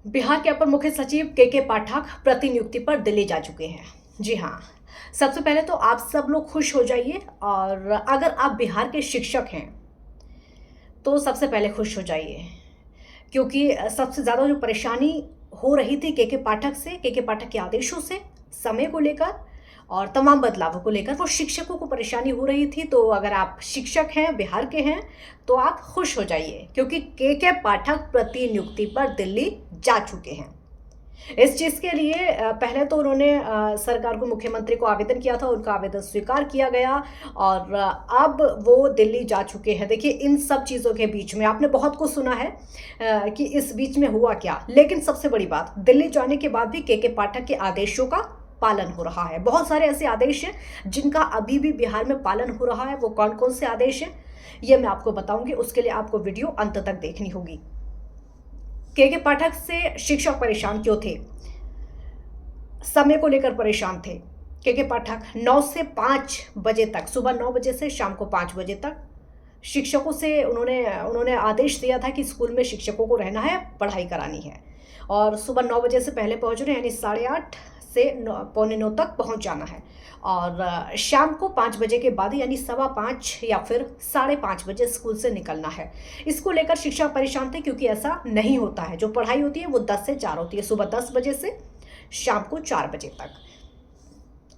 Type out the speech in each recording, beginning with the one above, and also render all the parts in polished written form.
बिहार के अपर मुख्य सचिव के पाठक प्रतिनियुक्ति पर दिल्ली जा चुके हैं। जी हाँ, सबसे पहले तो आप सब लोग खुश हो जाइए और अगर आप बिहार के शिक्षक हैं तो सबसे पहले खुश हो जाइए, क्योंकि सबसे ज़्यादा जो परेशानी हो रही थी के पाठक से, के पाठक के आदेशों से, समय को लेकर और तमाम बदलावों को लेकर वो शिक्षकों को परेशानी हो रही थी। तो अगर आप शिक्षक हैं, बिहार के हैं, तो आप खुश हो जाइए, क्योंकि के पाठक प्रतिनियुक्ति पर दिल्ली जा चुके हैं। इस चीज़ के लिए पहले तो उन्होंने सरकार को, मुख्यमंत्री को आवेदन किया था, उनका आवेदन स्वीकार किया गया और अब वो दिल्ली जा चुके हैं। देखिए, इन सब चीज़ों के बीच में आपने बहुत कुछ सुना है कि इस बीच में हुआ क्या, लेकिन सबसे बड़ी बात, दिल्ली जाने के बाद भी के पाठक के आदेशों का पालन हो रहा है। बहुत सारे ऐसे आदेश हैं जिनका अभी भी बिहार में पालन हो रहा है। वो कौन-कौन से आदेश हैं, ये मैं आपको बताऊँगी। उसके लिए आपको वीडियो अंत तक देखनी होगी। के पाठक से शिक्षक परेशान क्यों थे? समय को लेकर परेशान थे। के पाठक 9 से 5 बजे तक, सुबह 9 बजे से शाम को 5 बजे तक शिक्षकों से उन्होंने आदेश दिया था कि स्कूल में शिक्षकों को रहना है, पढ़ाई करानी है और सुबह 9 बजे से पहले पहुँच रहे हैं, यानी 8:30 से पौने 9 तक पहुँच जाना है और शाम को 5 बजे के बाद यानी 5:15 या फिर 5:30 बजे स्कूल से निकलना है। इसको लेकर शिक्षक परेशान थे, क्योंकि ऐसा नहीं होता है। जो पढ़ाई होती है वो 10 से 4 होती है, सुबह 10 बजे से शाम को 4 बजे तक।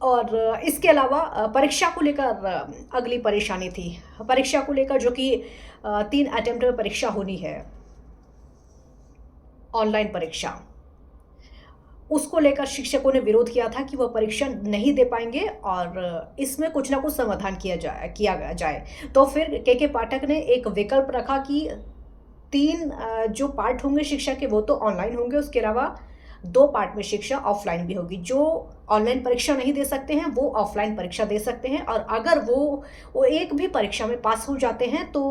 और इसके अलावा परीक्षा को लेकर अगली परेशानी थी। परीक्षा को लेकर, जो कि 3 अटेम्प्ट में परीक्षा होनी है, ऑनलाइन परीक्षा, उसको लेकर शिक्षकों ने विरोध किया था कि वह परीक्षा नहीं दे पाएंगे और इसमें कुछ ना कुछ समाधान किया जाए। तो फिर के पाठक ने एक विकल्प रखा कि 3 जो पार्ट होंगे शिक्षा के वो तो ऑनलाइन होंगे, उसके अलावा 2 पार्ट में शिक्षा ऑफलाइन भी होगी। जो ऑनलाइन परीक्षा नहीं दे सकते हैं वो ऑफलाइन परीक्षा दे सकते हैं और अगर वो एक भी परीक्षा में पास हो जाते हैं तो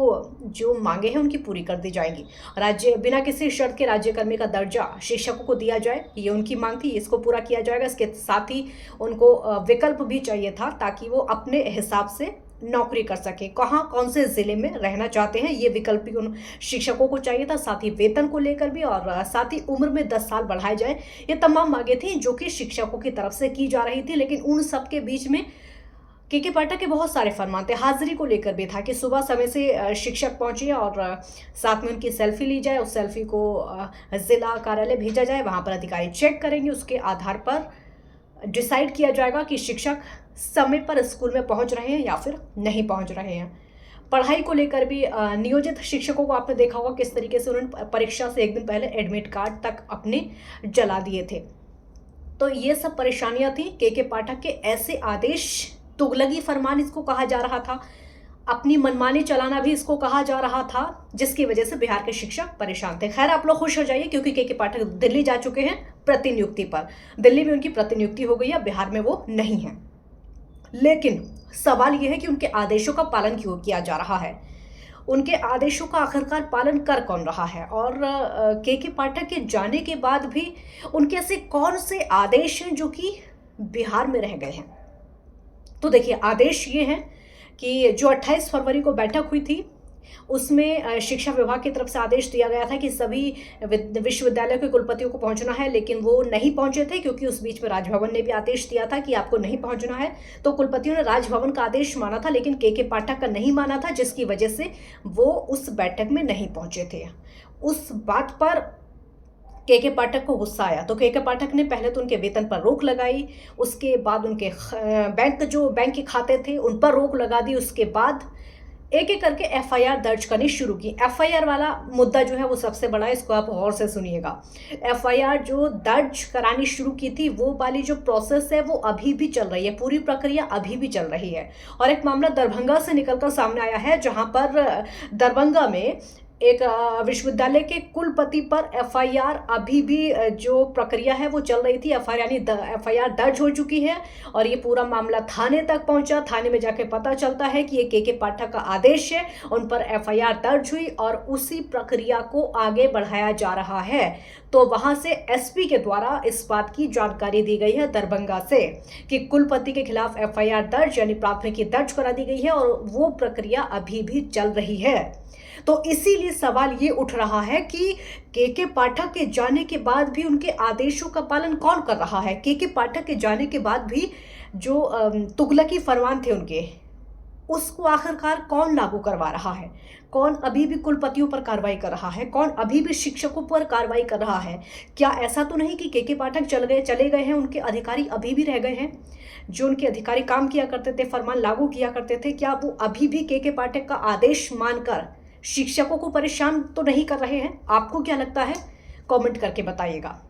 जो मांगे हैं उनकी पूरी कर दी जाएंगी। राज्य बिना किसी शर्त के राज्यकर्मी का दर्जा शिक्षकों को दिया जाए, ये उनकी मांग थी, इसको पूरा किया जाएगा। इसके साथ ही उनको विकल्प भी चाहिए था ताकि वो अपने हिसाब से नौकरी कर सके, कहाँ कौन से ज़िले में रहना चाहते हैं, ये विकल्प भी उन शिक्षकों को चाहिए था। साथ ही वेतन को लेकर भी और साथ ही उम्र में 10 साल बढ़ाए जाए, ये तमाम मांगे थी जो कि शिक्षकों की तरफ से की जा रही थी। लेकिन उन सब के बीच में के पाठक के बहुत सारे फरमान थे। हाजिरी को लेकर भी था कि सुबह समय से शिक्षक पहुंचे और साथ में उनकी सेल्फी ली जाए, उस सेल्फी को जिला कार्यालय भेजा जाए, वहां पर अधिकारी चेक करेंगे, उसके आधार पर डिसाइड किया जाएगा कि शिक्षक समय पर स्कूल में पहुंच रहे हैं या फिर नहीं पहुंच रहे हैं। पढ़ाई को लेकर भी नियोजित शिक्षकों को आपने देखा होगा किस तरीके से उन्होंने परीक्षा से एक दिन पहले एडमिट कार्ड तक अपने जला दिए थे। तो ये सब परेशानियां थी। के पाठक के ऐसे आदेश, तुगलकी फरमान इसको कहा जा रहा था, अपनी मनमानी चलाना भी इसको कहा जा रहा था, जिसकी वजह से बिहार के शिक्षक परेशान थे। खैर, आप लोग खुश हो जाइए, क्योंकि के पाठक दिल्ली जा चुके हैं प्रतिनियुक्ति पर। दिल्ली में उनकी प्रतिनियुक्ति हो गई है, बिहार में वो नहीं है। लेकिन सवाल यह है कि उनके आदेशों का पालन क्यों किया जा रहा है, उनके आदेशों का आखिरकार पालन कर कौन रहा है और के पाठक के जाने के बाद भी उनके ऐसे कौन से आदेश हैं जो कि बिहार में रह गए हैं। तो देखिए, आदेश ये हैं कि जो 28 फरवरी को बैठक हुई थी उसमें शिक्षा विभाग की तरफ से आदेश दिया गया था कि सभी विश्वविद्यालयों के कुलपतियों को पहुंचना है, लेकिन वो नहीं पहुंचे थे, क्योंकि उस बीच में राजभवन ने भी आदेश दिया था कि आपको नहीं पहुंचना है। तो कुलपतियों ने राजभवन का आदेश माना था, लेकिन के पाठक का नहीं माना था, जिसकी वजह से वो उस बैठक में नहीं पहुंचे थे। उस बात पर के पाठक को गुस्सा आया, तो के पाठक ने पहले तो उनके वेतन पर रोक लगाई, उसके बाद उनके बैंक के खाते थे उन पर रोक लगा दी, उसके बाद एक एक करके एफआईआर दर्ज करनी शुरू की। एफआईआर वाला मुद्दा जो है वो सबसे बड़ा है, इसको आप गौर से सुनिएगा। एफआईआर जो दर्ज करानी शुरू की थी, वो वाली जो प्रोसेस है वो अभी भी चल रही है, पूरी प्रक्रिया अभी भी चल रही है। और एक मामला दरभंगा से निकलकर सामने आया है, जहां पर दरभंगा में एक विश्वविद्यालय के कुलपति पर एफआईआर अभी भी जो प्रक्रिया है वो चल रही थी। एफआईआर दर्ज हो चुकी है और ये पूरा मामला थाने तक पहुंचा। थाने में जाके पता चलता है कि ये के पाठक का आदेश है, उन पर एफआईआर दर्ज हुई और उसी प्रक्रिया को आगे बढ़ाया जा रहा है। तो वहां से एसपी के द्वारा इस बात की जानकारी दी गई है दरभंगा से कि कुलपति के खिलाफ एफआईआर दर्ज, यानी प्राथमिकी दर्ज करा दी गई है और वो प्रक्रिया अभी भी चल रही है। तो इसीलिए सवाल ये उठ रहा है कि के पाठक के जाने के बाद भी उनके आदेशों का पालन कौन कर रहा है? के पाठक के जाने के बाद भी जो तुगलकी फरमान थे उनके, उसको आखिरकार कौन लागू करवा रहा है? कौन अभी भी कुलपतियों पर कार्रवाई कर रहा है? कौन अभी भी शिक्षकों पर कार्रवाई कर रहा है? क्या ऐसा तो नहीं कि के पाठक चले गए हैं, उनके अधिकारी अभी भी रह गए हैं? जो उनके अधिकारी काम किया करते थे, फरमान लागू किया करते थे, क्या वो अभी भी के पाठक का आदेश मानकर शिक्षकों को परेशान तो नहीं कर रहे हैं? आपको क्या लगता है? कमेंट करके बताइएगा।